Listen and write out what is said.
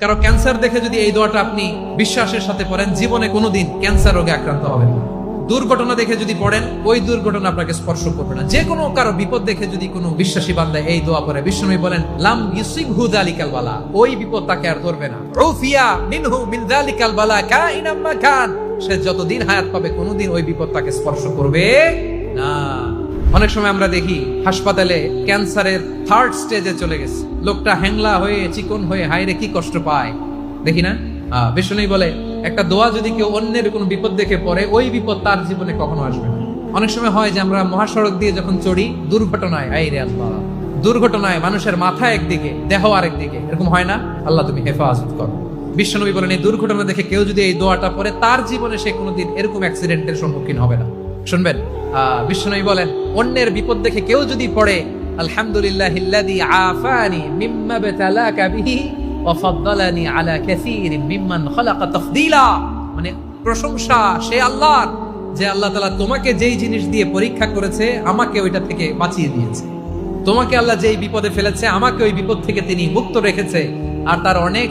কারো ক্যান্সার দেখে যদি এই দোয়াটা আপনি বিশ্বাসের সাথে পড়েন, জীবনে কোনোদিন ক্যান্সার রোগে আক্রান্ত হবেন না। দুর্ঘটনা দেখে যদি পড়েন, ওই দুর্ঘটনা আপনাকে স্পর্শ করবে না। যে কোনো কারো বিপদ দেখে যদি কোনো বিশ্বাসী বান্দা এই দোয়া পড়ে, বিশ্বনবী বলেন লাম ইউসিবহু যালিকাল বালা, ওই বিপদ তাকে আর ধরবে না। উফিয়া মিনহু মিন যালিকাল বালা কাইনাম মা কান, সে যতদিন হায়াত পাবে কোনোদিন ওই বিপদ তাকে স্পর্শ করবে না। অনেক সময় আমরা দেখি হাসপাতালে ক্যান্সারের 3rd স্টেজে চলে গেছে, লোকটা হ্যাংলা হয়ে চিকন হয়ে হায়রে কি কষ্ট পায়, দেখি না? বিষ্ণু বলে একটা দোয়া যদি কেউ অন্যের কোনো বিপদ দেখে পড়ে, ওই বিপদ তার জীবনে কখনো আসবে না। অনেক সময় হয় যে আমরা মহাসড়ক দিয়ে যখন চড়ি, দুর্ঘটনায়, আইরে আল্লাহ, দুর্ঘটনায় মানুষের মাথা একদিকে দেহ আরেকদিকে, এরকম হয় না? আল্লাহ তুমি হেফাজত করো। বিশ্বনবী বলেন এই দুর্ঘটনা দেখে কেউ যদি এই দোয়াটা পড়ে, তার জীবনে সে কোনোদিন এরকম অ্যাক্সিডেন্টের সম্মুখীন হবে না। শুনবেন, বিশ্বনবী বলেন অন্যের বিপদ দেখে কেউ যদি পড়ে আলহামদুলিল্লাহিল্লাযী আফানি মিম্মা বাতালাকা বিহি ওয়া ফাদ্দালানি আলা কাসীরিন মিম্মান খালাকা তাফদীলা, মানে প্রশংসা সে আল্লাহর, যে আল্লাহ তাআলা তোমাকে যেই জিনিস দিয়ে পরীক্ষা করেছে আমাকে ওইটা থেকে বাঁচিয়ে দিয়েছে। তোমাকে আল্লাহ যেই বিপদে ফেলেছে আমাকে ওই বিপদ থেকে তিনি মুক্ত রেখেছে, আর তার অনেক